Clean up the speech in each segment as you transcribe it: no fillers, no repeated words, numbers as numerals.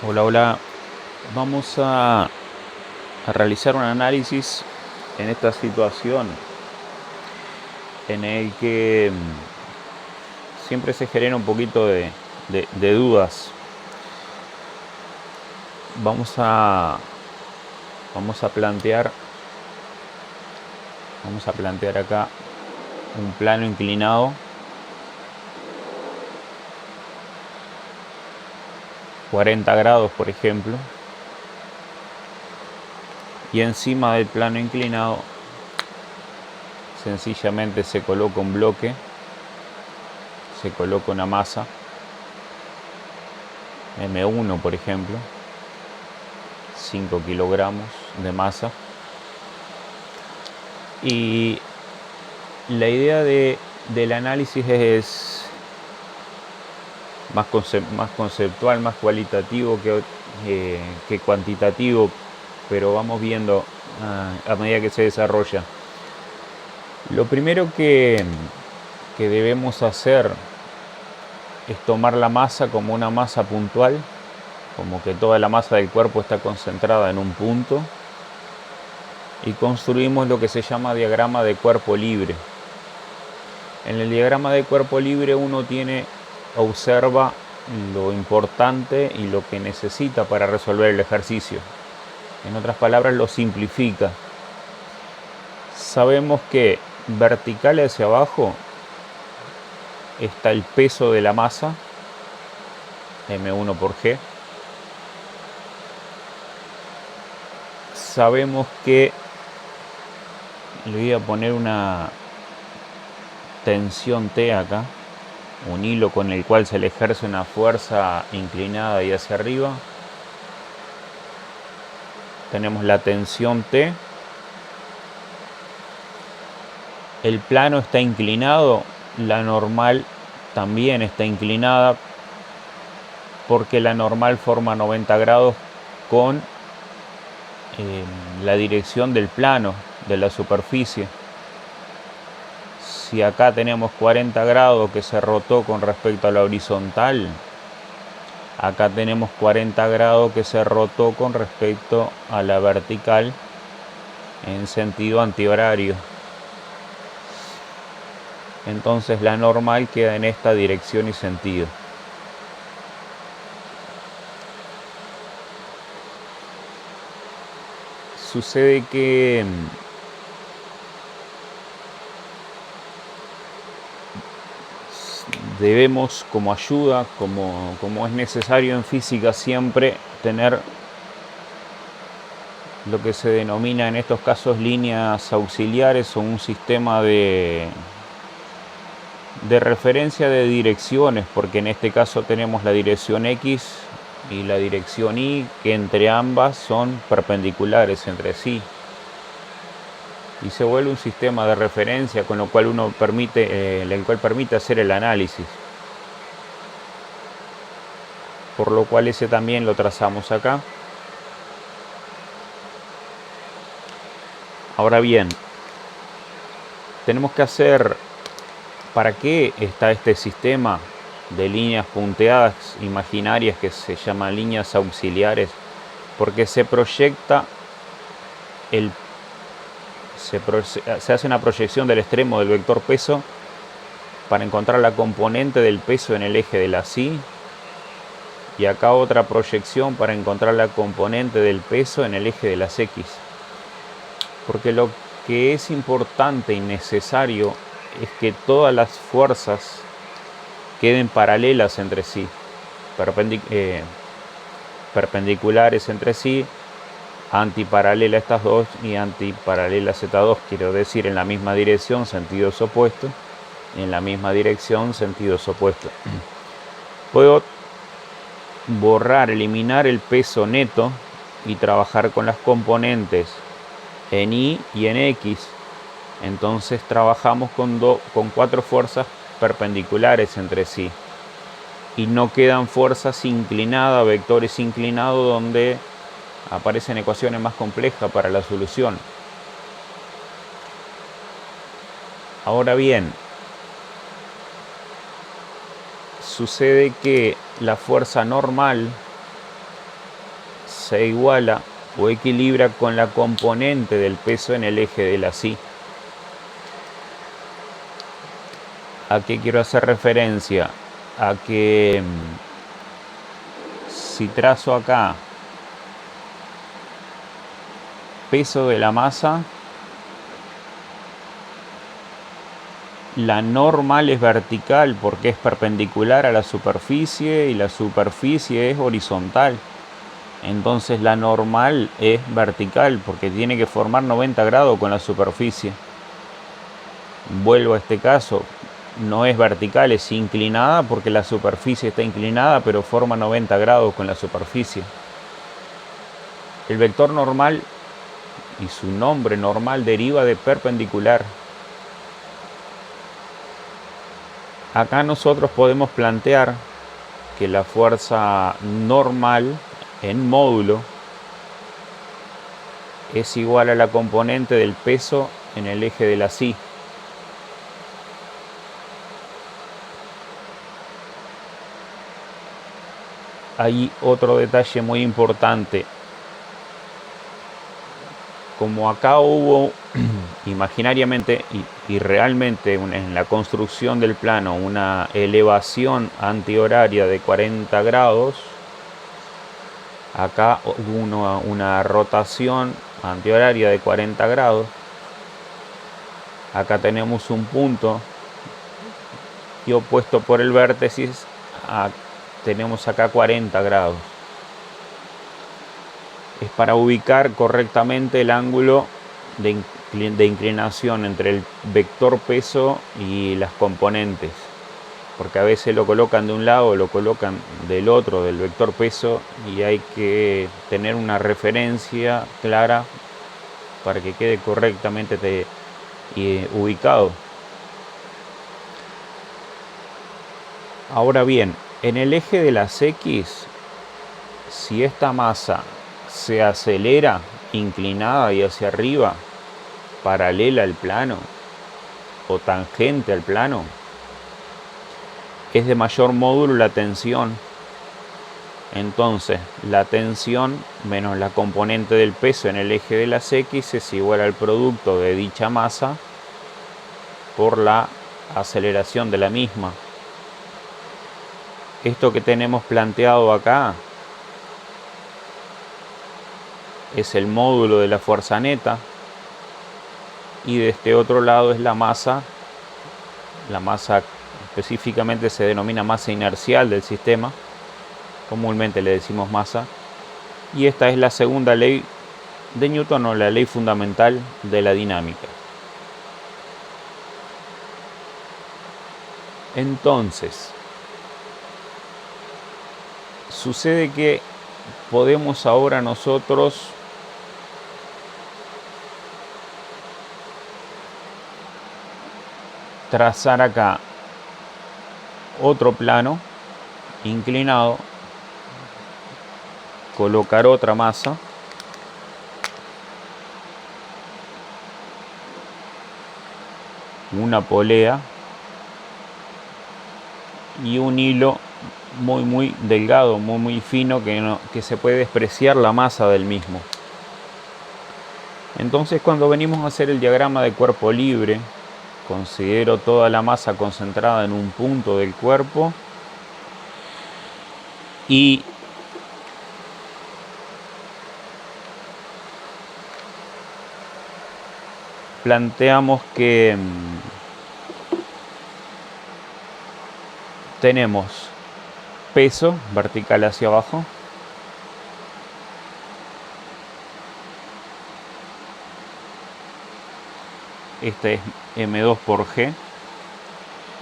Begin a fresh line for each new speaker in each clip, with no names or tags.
Hola, hola. Vamos a realizar un análisis en esta situación en el que siempre se genera un poquito de dudas. Vamos a, vamos a plantear, vamos a plantear acá un plano inclinado 40 grados, por ejemplo, y encima del plano inclinado sencillamente se coloca un bloque, se coloca una masa M1, por ejemplo, 5 kilogramos de masa. Y la idea del análisis es más conceptual, más cualitativo que cuantitativo, pero vamos viendo a medida que se desarrolla. Lo primero que debemos hacer es tomar la masa como una masa puntual, como que toda la masa del cuerpo está concentrada en un punto, y construimos lo que se llama diagrama de cuerpo libre. En el diagrama de cuerpo libre uno observa lo importante y lo que necesita para resolver el ejercicio. En otras palabras, lo simplifica. Sabemos que vertical hacia abajo está el peso de la masa, M1 por G. Sabemos que le voy a poner una tensión T acá, un hilo con el cual se le ejerce una fuerza inclinada y hacia arriba. Tenemos la tensión T. El plano está inclinado, la normal también está inclinada, porque la normal forma 90 grados con la dirección del plano, de la superficie. Si acá tenemos 40 grados que se rotó con respecto a la horizontal, acá tenemos 40 grados que se rotó con respecto a la vertical en sentido antihorario. Entonces la normal queda en esta dirección y sentido. Sucede que debemos, como ayuda, como es necesario en física, siempre tener lo que se denomina en estos casos líneas auxiliares o un sistema de referencia de direcciones, porque en este caso tenemos la dirección X y la dirección Y, que entre ambas son perpendiculares entre sí, y se vuelve un sistema de referencia con lo cual el cual permite hacer el análisis, por lo cual ese también lo trazamos acá. Ahora bien, tenemos que hacer, ¿para qué está este sistema de líneas punteadas imaginarias que se llaman líneas auxiliares? Porque se hace una proyección del extremo del vector peso para encontrar la componente del peso en el eje de las Y, y acá otra proyección para encontrar la componente del peso en el eje de las X. Porque lo que es importante y necesario es que todas las fuerzas queden paralelas entre sí, perpendiculares entre sí, antiparalela estas dos y antiparalela Z2, quiero decir en la misma dirección, sentidos opuestos, y en la misma dirección, sentidos opuestos. Puedo eliminar el peso neto y trabajar con las componentes en Y y en X. Entonces trabajamos con 4 fuerzas perpendiculares entre sí, y no quedan fuerzas inclinadas, vectores inclinados, donde aparecen ecuaciones más complejas para la solución. Ahora bien, sucede que la fuerza normal se iguala o equilibra con la componente del peso en el eje de la así. ¿A qué quiero hacer referencia? A que si trazo acá peso de la masa, la normal es vertical porque es perpendicular a la superficie y la superficie es horizontal. Entonces la normal es vertical porque tiene que formar 90 grados con la superficie. Vuelvo a este caso, no es vertical, es inclinada porque la superficie está inclinada, pero forma 90 grados con la superficie. El vector normal y su nombre normal deriva de perpendicular. Acá nosotros podemos plantear que la fuerza normal en módulo es igual a la componente del peso en el eje de la así. Hay otro detalle muy importante. Como acá hubo imaginariamente y realmente en la construcción del plano una elevación antihoraria de 40 grados, acá hubo una rotación antihoraria de 40 grados, acá tenemos un punto y opuesto por el vértice tenemos acá 40 grados. Es para ubicar correctamente el ángulo de inclinación entre el vector peso y las componentes, porque a veces lo colocan de un lado o lo colocan del otro, del vector peso, y hay que tener una referencia clara para que quede correctamente ubicado. Ahora bien, en el eje de las X, si esta masa se acelera inclinada y hacia arriba, paralela al plano o tangente al plano, es de mayor módulo la tensión. Entonces la tensión menos la componente del peso en el eje de las X es igual al producto de dicha masa por la aceleración de la misma. Esto que tenemos planteado acá es el módulo de la fuerza neta, y de este otro lado es la masa. La masa específicamente se denomina masa inercial del sistema, comúnmente le decimos masa, y esta es la segunda ley de Newton, o la ley fundamental de la dinámica. Entonces, sucede que podemos ahora nosotros trazar acá otro plano inclinado, colocar otra masa, una polea y un hilo muy delgado, muy fino, que se puede despreciar la masa del mismo. Entonces, cuando venimos a hacer el diagrama de cuerpo libre, considero toda la masa concentrada en un punto del cuerpo y planteamos que tenemos peso vertical hacia abajo, este es M2 por G.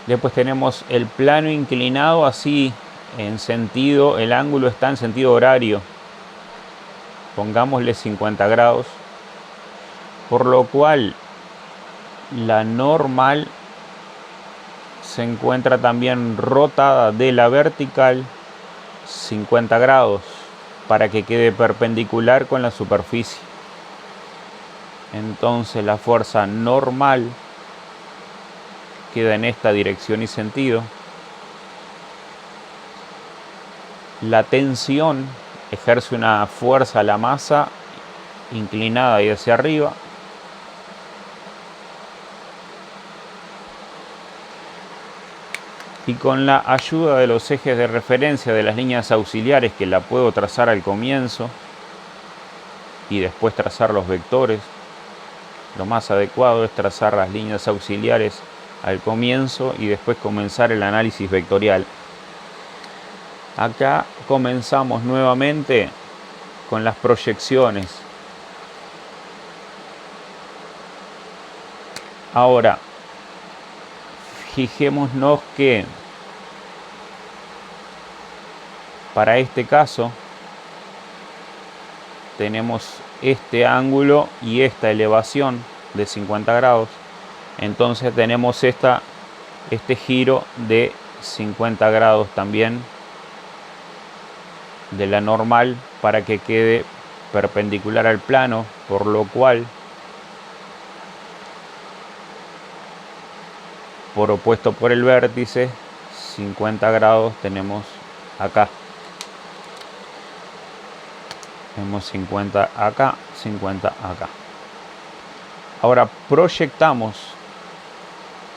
Después tenemos el plano inclinado así en sentido, el ángulo está en sentido horario, pongámosle 50 grados, por lo cual la normal se encuentra también rotada de la vertical 50 grados para que quede perpendicular con la superficie. Entonces la fuerza normal queda en esta dirección y sentido. La tensión ejerce una fuerza a la masa inclinada y hacia arriba. Y con la ayuda de los ejes de referencia de las líneas auxiliares, que la puedo trazar al comienzo y después trazar los vectores, lo más adecuado es trazar las líneas auxiliares al comienzo y después comenzar el análisis vectorial. Acá comenzamos nuevamente con las proyecciones. Ahora, fijémonos que para este caso tenemos este ángulo y esta elevación de 50 grados. Entonces tenemos este giro de 50 grados también de la normal para que quede perpendicular al plano, por lo cual por opuesto por el vértice 50 grados tenemos acá. Tenemos 50 acá, 50 acá. Ahora proyectamos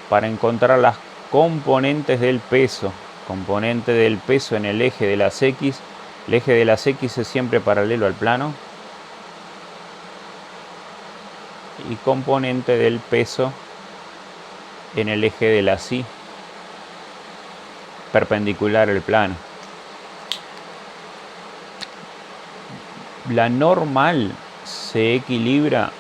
para encontrar las componentes del peso. Componente del peso en el eje de las X. El eje de las X es siempre paralelo al plano. Y componente del peso en el eje de las Y, perpendicular al plano. La normal se equilibra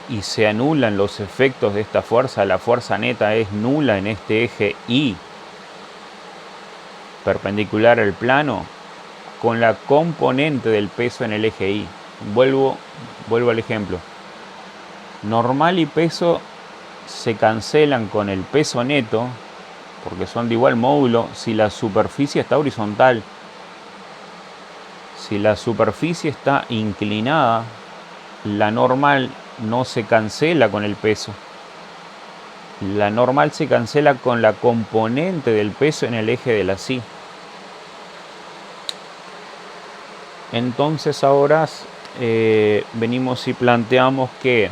y se anulan los efectos de esta fuerza. La fuerza neta es nula en este eje Y, perpendicular al plano, con la componente del peso en el eje Y. Vuelvo al ejemplo. Normal y peso se cancelan con el peso neto, porque son de igual módulo, si la superficie está horizontal. Si la superficie está inclinada, la normal no se cancela con el peso. La normal se cancela con la componente del peso en el eje de la Y. Entonces ahora venimos y planteamos que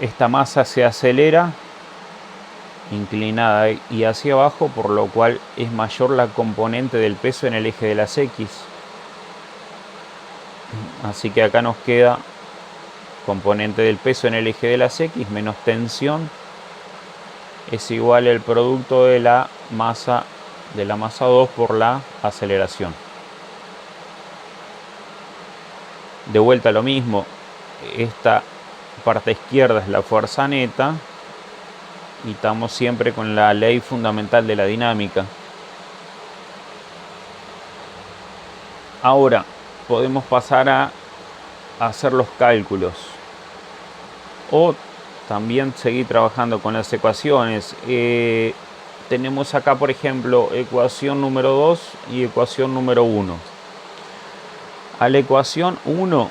esta masa se acelera inclinada y hacia abajo, por lo cual es mayor la componente del peso en el eje de las X. Así que acá nos queda componente del peso en el eje de las X menos tensión es igual al producto de la masa 2 por la aceleración. De vuelta lo mismo, esta parte izquierda es la fuerza neta y estamos siempre con la ley fundamental de la dinámica. Ahora podemos pasar a hacer los cálculos o también seguir trabajando con las ecuaciones. Tenemos acá, por ejemplo, ecuación número 2 y ecuación número 1. A la ecuación 1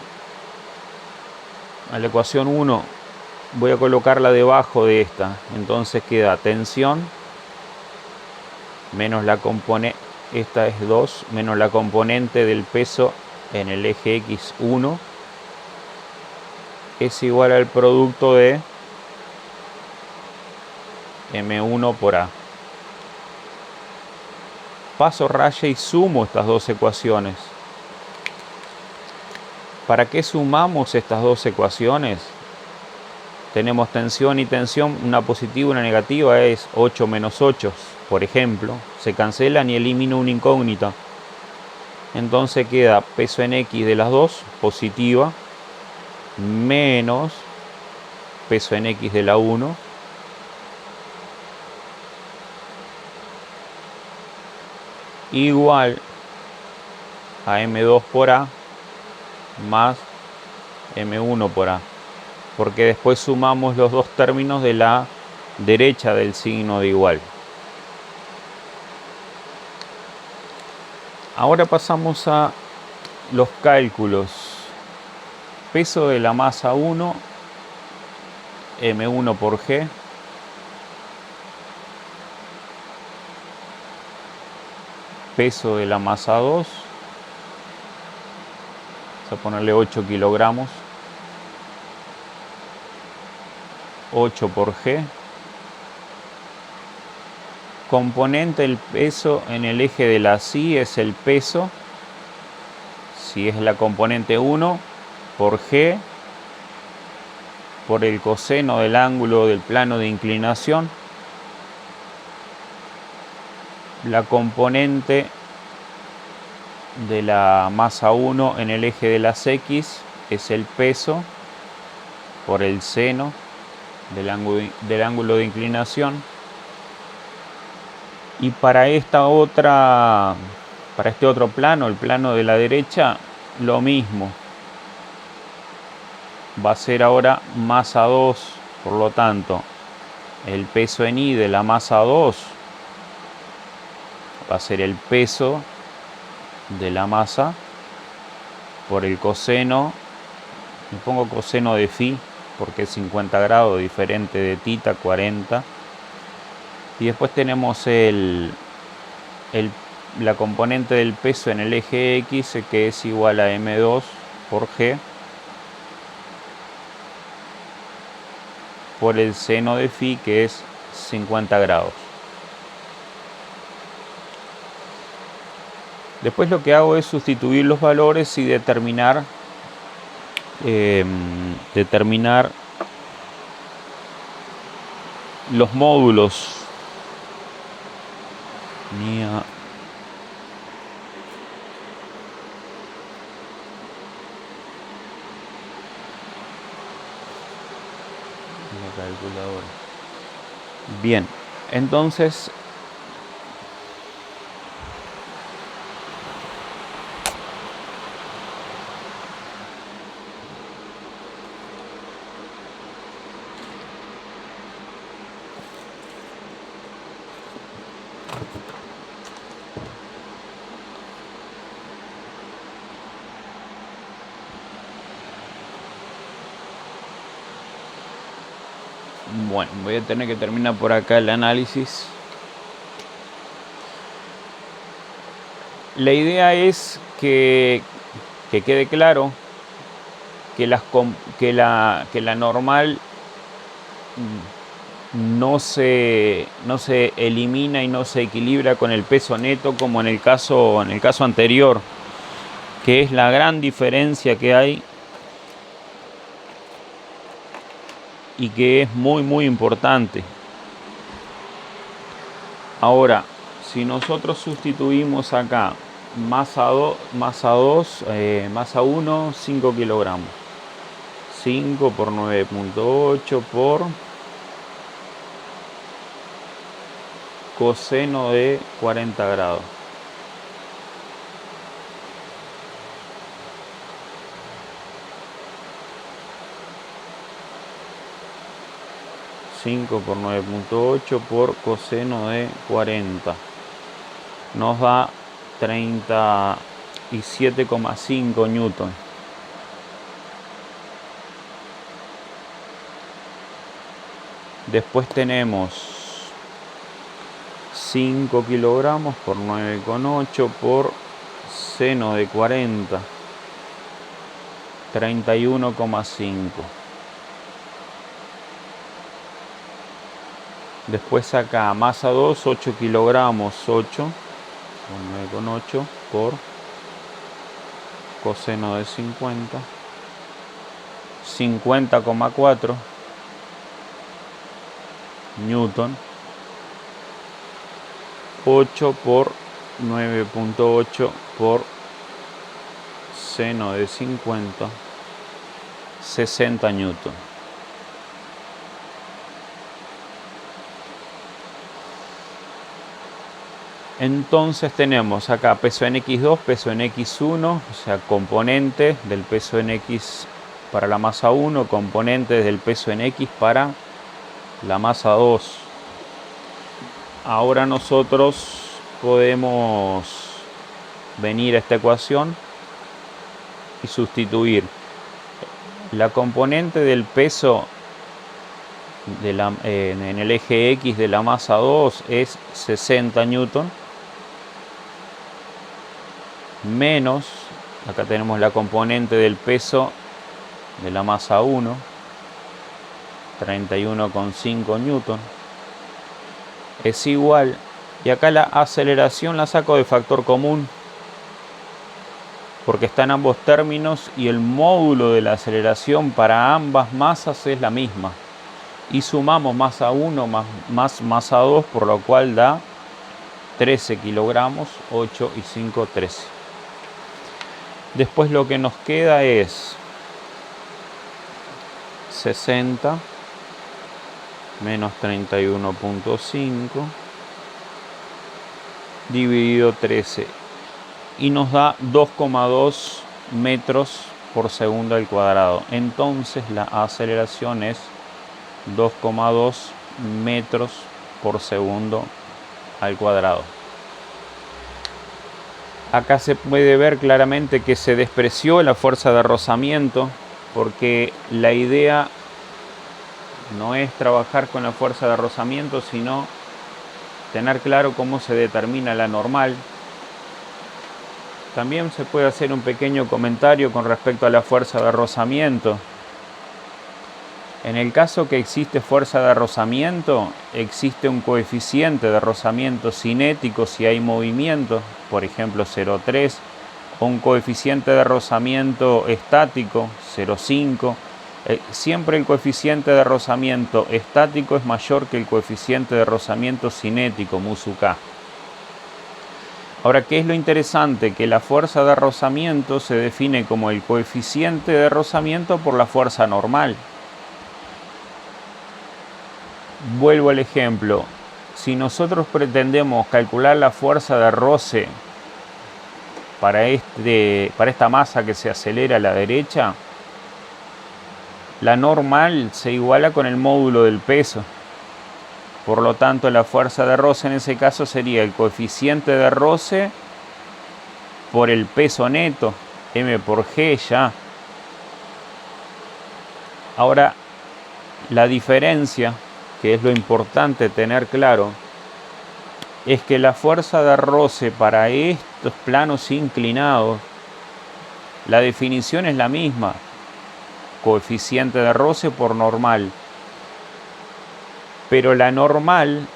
voy a colocarla debajo de esta. Entonces queda tensión menos la componente, esta es 2, menos la componente del peso en el eje X1 es igual al producto de M1 por A. Paso raya y sumo estas dos ecuaciones. ¿Para qué sumamos estas dos ecuaciones? Tenemos tensión y tensión, una positiva y una negativa es 8 menos 8, por ejemplo. Se cancelan y elimino una incógnita. Entonces queda peso en X de las dos, positiva, menos peso en X de la 1, igual a M2 por A más M1 por A, porque después sumamos los dos términos de la derecha del signo de igual. Ahora pasamos a los cálculos. Peso de la masa 1, M1 por G, peso de la masa 2. Vamos a ponerle 8 kilogramos. 8 por G. Componente del peso en el eje de la xi es el peso. Si es la componente 1 por G por el coseno del ángulo del plano de inclinación. La componente de la masa 1 en el eje de las X es el peso por el seno del ángulo de inclinación. Y para este otro plano, el plano de la derecha, lo mismo. Va a ser ahora masa 2, por lo tanto, el peso en I de la masa 2 va a ser el peso de la masa por el coseno, me pongo coseno de phi porque es 50 grados, diferente de tita, 40. Y después tenemos la componente del peso en el eje X, que es igual a M2 por G por el seno de phi, que es 50 grados. Después lo que hago es sustituir los valores y determinar los módulos. La calculadora. Bien, entonces bueno, voy a tener que terminar por acá el análisis. La idea es que quede claro que la normal no se elimina y no se equilibra con el peso neto como en el caso anterior, que es la gran diferencia que hay y que es muy importante. Ahora, si nosotros sustituimos acá masa 1, 5 kilogramos, 5 por 9.8 por coseno de 40 grados. Por 9.8 por coseno de 40 nos da 37,5 newton. Después tenemos 5 kilogramos por 9,8 por seno de 40, 31,5. Después acá masa 2, 8 kilogramos, 8 por 9,8 por coseno de 50, 50,4 newton. 8 por 9.8 por seno de 50, 60 newton. Entonces tenemos acá peso en X2, peso en X1, o sea, componentes del peso en X para la masa 1, componentes del peso en X para la masa 2. Ahora nosotros podemos venir a esta ecuación y sustituir la componente del peso en el eje X de la masa 2 es 60 newton. menos, acá tenemos la componente del peso de la masa 1, 31,5 newton, es igual, y acá la aceleración la saco de factor común, porque están ambos términos y el módulo de la aceleración para ambas masas es la misma. Y sumamos masa 1 más masa 2, por lo cual da 13 kilogramos, 8 y 5, 13. Después lo que nos queda es 60 menos 31,5 dividido 13 y nos da 2,2 metros por segundo al cuadrado. Entonces la aceleración es 2,2 metros por segundo al cuadrado. Acá se puede ver claramente que se despreció la fuerza de rozamiento, porque la idea no es trabajar con la fuerza de rozamiento, sino tener claro cómo se determina la normal. También se puede hacer un pequeño comentario con respecto a la fuerza de rozamiento. En el caso que existe fuerza de rozamiento, existe un coeficiente de rozamiento cinético si hay movimiento, por ejemplo 0,3, o un coeficiente de rozamiento estático 0,5. Siempre el coeficiente de rozamiento estático es mayor que el coeficiente de rozamiento cinético, mu sub k. Ahora, ¿qué es lo interesante? Que la fuerza de rozamiento se define como el coeficiente de rozamiento por la fuerza normal. Vuelvo al ejemplo. Si nosotros pretendemos calcular la fuerza de roce para esta masa que se acelera a la derecha, la normal se iguala con el módulo del peso. Por lo tanto, la fuerza de roce en ese caso sería el coeficiente de roce por el peso neto, m por g ya. Ahora, la diferencia, que es lo importante tener claro, es que la fuerza de roce para estos planos inclinados, la definición es la misma, coeficiente de roce por normal. Pero la normal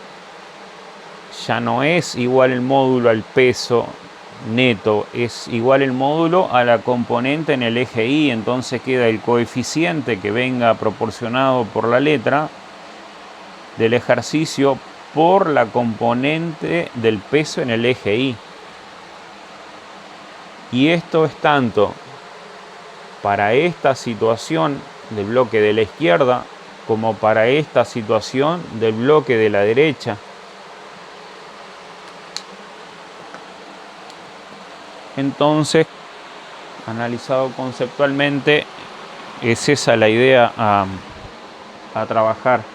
ya no es igual el módulo al peso neto, es igual el módulo a la componente en el eje Y. Entonces queda el coeficiente que venga proporcionado por la letra del ejercicio por la componente del peso en el eje Y. Y esto es tanto para esta situación del bloque de la izquierda como para esta situación del bloque de la derecha. Entonces, analizado conceptualmente, es esa la idea a trabajar.